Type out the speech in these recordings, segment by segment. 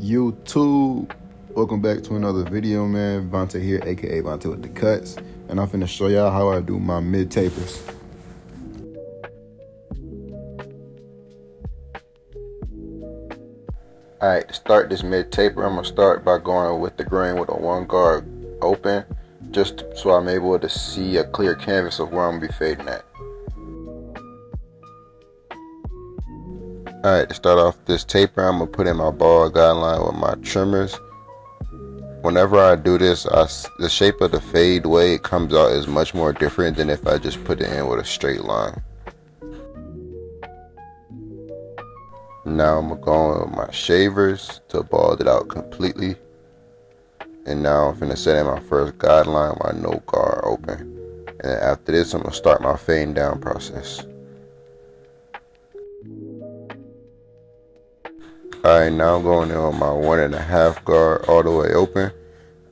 YouTube, welcome back to another video, man. Vontae here, aka Vontae with the cuts, and I'm finna show y'all how I do my mid tapers. Alright, to start this mid taper, I'm gonna start by going with the grain with a one guard open, just so I'm able to see a clear canvas of where I'm gonna be fading at. Alright, to start off this taper, I'm gonna put in my ball guideline with my trimmers. Whenever I do this, the shape of the fade, the way it comes out is much more different than if I just put it in with a straight line. Now I'm going with my shavers to bald it out completely. And now I'm finna set in my first guideline, my no guard open. And then after this, I'm gonna start my fading down process. Alright, now I'm going in with my 1.5 guard all the way open.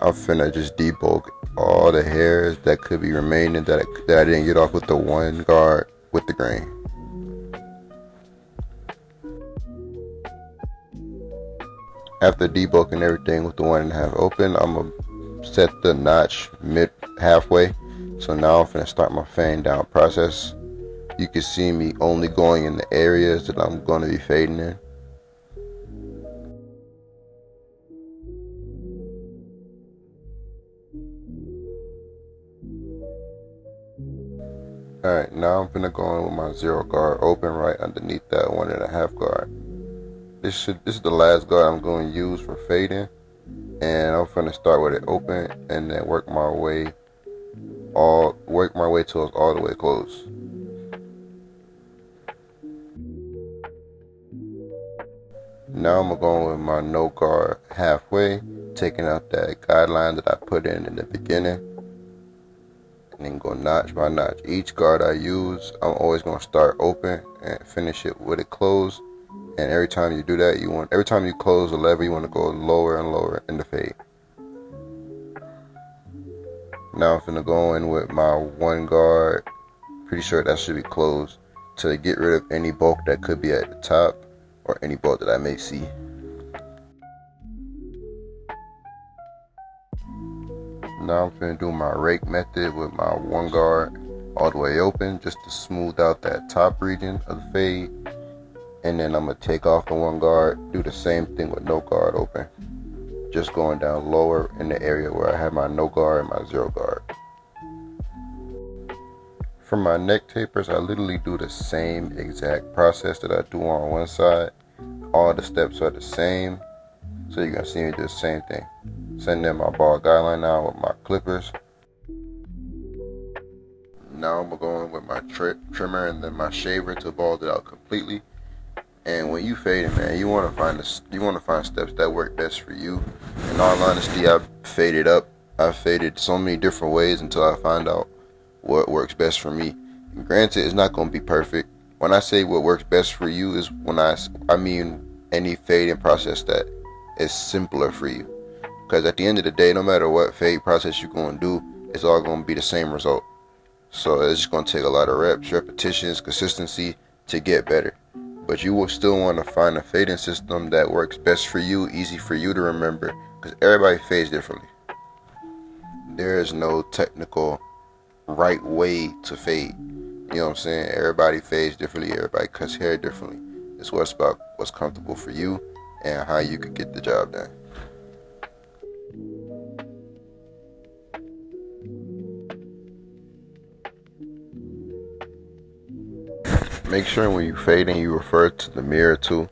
I'm finna just debulk all the hairs that could be remaining that I didn't get off with the one guard with the grain. After debulking everything with the 1.5 open, I'm gonna set the notch mid halfway. So now I'm finna start my fading down process. You can see me only going in the areas that I'm gonna be fading in. Alright, now I'm finna go in with my 0 guard open right underneath that 1.5 guard. This is the last guard I'm going to use for fading, and I'm finna start with it open and then work my way till it's all the way closed. Now I'm gonna go with my no guard halfway, taking out that guideline that I put in the beginning, and then go notch by notch. Each guard I use, I'm always gonna start open and finish it with it closed. And every time you do that, every time you close the lever, you want to go lower and lower in the fade. Now I'm finna go in with my one guard. Pretty sure that should be closed to get rid of any bulk that could be at the top or any bulk that I may see. Now I'm finna do my rake method with my one guard all the way open, just to smooth out that top region of the fade. And then I'm going to take off the one guard, do the same thing with no guard open. Just going down lower in the area where I have my no guard and my 0 guard. For my neck tapers, I literally do the same exact process that I do on one side. All the steps are the same. So you're going to see me do the same thing. Send in my ball guideline now with my clippers. Now I'm going to go in with my trimmer and then my shaver to bald it out completely. And when you fading, man, you want to find steps that work best for you. In all honesty, I've faded so many different ways until I find out what works best for me. And granted, it's not going to be perfect. When I say what works best for you is I mean any fading process that is simpler for you. Because at the end of the day, no matter what fade process you're going to do, it's all going to be the same result. So it's just going to take a lot of reps, repetitions, consistency to get better. But you will still want to find a fading system that works best for you, easy for you to remember, because everybody fades differently. There is no technical right way to fade. You know what I'm saying? Everybody fades differently, everybody cuts hair differently. It's about what's comfortable for you and how you could get the job done. Make sure when you fading, you refer to the mirror too.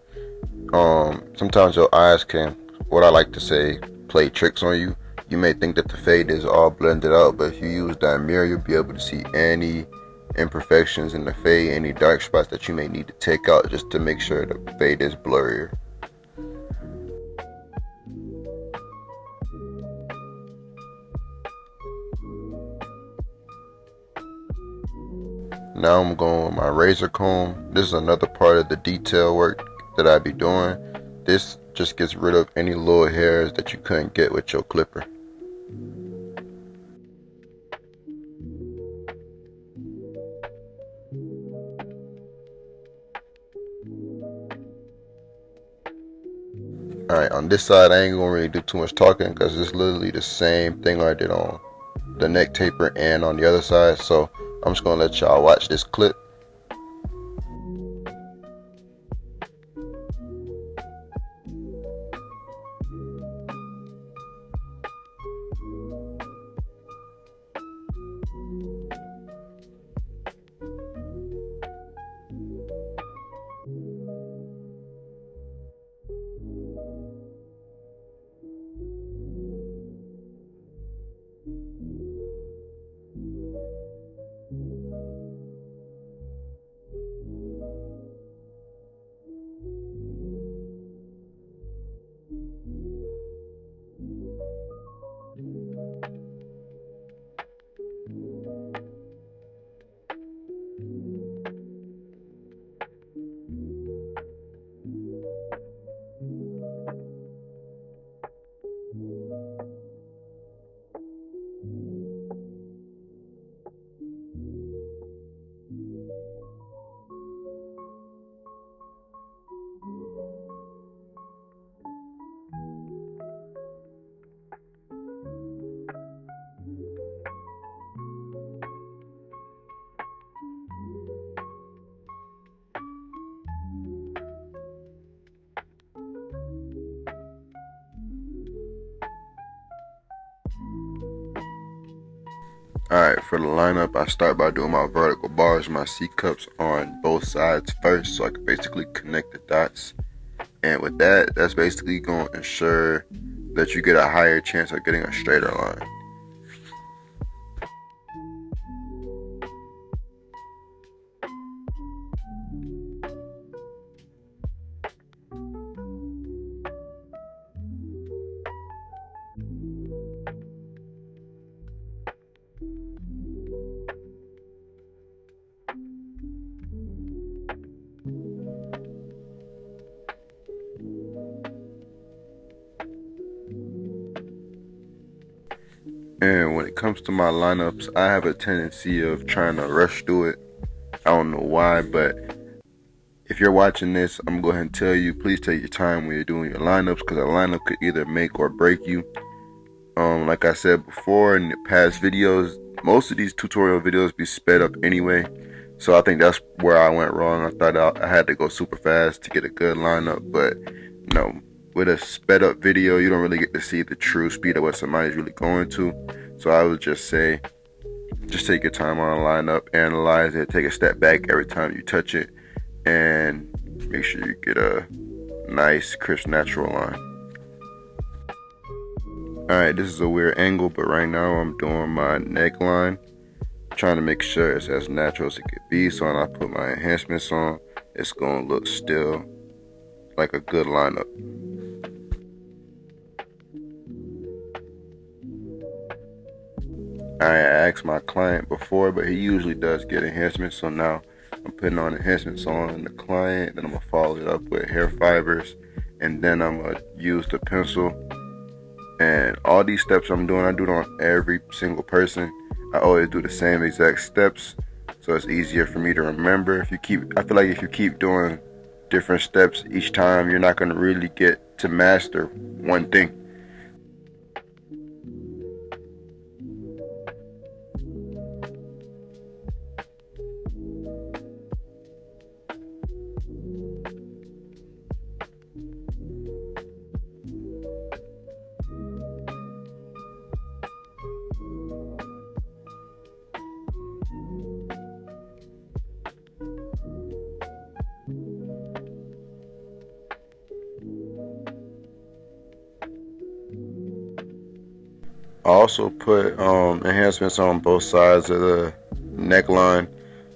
Sometimes your eyes can, what I like to say, play tricks on you. You may think that the fade is all blended out, but if you use that mirror, you'll be able to see any imperfections in the fade, any dark spots that you may need to take out just to make sure the fade is blurrier. Now I'm going with my razor comb. This is another part of the detail work that I be doing. This just gets rid of any little hairs that you couldn't get with your clipper. Alright, on this side, I ain't gonna really do too much talking because it's literally the same thing I did on the neck taper and on the other side. So I'm just gonna let y'all watch this clip. Alright, for the lineup, I start by doing my vertical bars, my C cups on both sides first, so I can basically connect the dots. And with that, that's basically going to ensure that you get a higher chance of getting a straighter line. And when it comes to my lineups, I have a tendency of trying to rush through it. I don't know why, but if you're watching this, I'm going to go ahead and tell you, please take your time when you're doing your lineups, because a lineup could either make or break you. Like I said before in the past videos, most of these tutorial videos be sped up anyway. So I think that's where I went wrong. I thought I had to go super fast to get a good lineup, but no. With a sped up video, you don't really get to see the true speed of what somebody's really going to. So I would just say, just take your time on a lineup, analyze it, take a step back every time you touch it, and make sure you get a nice, crisp, natural line. Alright, this is a weird angle, but right now I'm doing my neckline, trying to make sure it's as natural as it could be. So when I put my enhancements on, it's going to look still like a good lineup. I asked my client before, but he usually does get enhancements. So now I'm putting on enhancements on the client. Then I'm going to follow it up with hair fibers. And then I'm going to use the pencil. And all these steps I'm doing, I do it on every single person. I always do the same exact steps. So it's easier for me to remember. I feel like if you keep doing different steps each time, you're not going to really get to master one thing. I also put enhancements on both sides of the neckline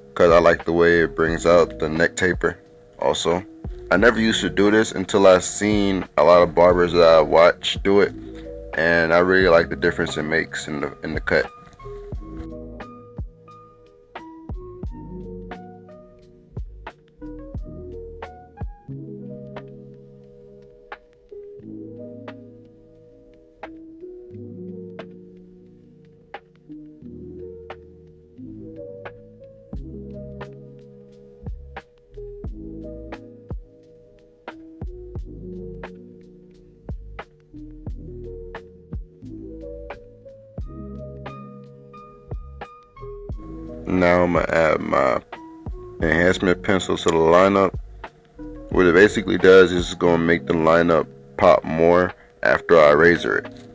because I like the way it brings out the neck taper. Also, I never used to do this until I seen a lot of barbers that I watch do it, and I really like the difference it makes in the cut. Now I'm gonna add my enhancement pencil to the lineup. What it basically does is it's gonna make the lineup pop more after I razor it.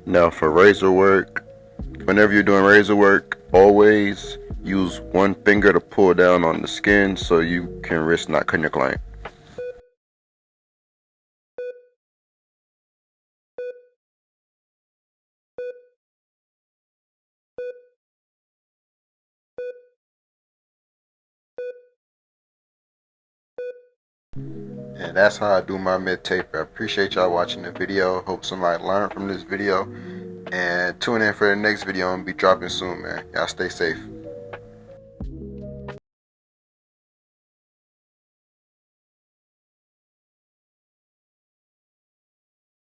Now for razor work, whenever you're doing razor work, always use one finger to pull down on the skin so you can risk not cutting your client. And that's how I do my mid taper. I appreciate y'all watching the video. Hope somebody learned from this video. And tune in for the next video. I'm gonna be dropping soon, man. Y'all stay safe.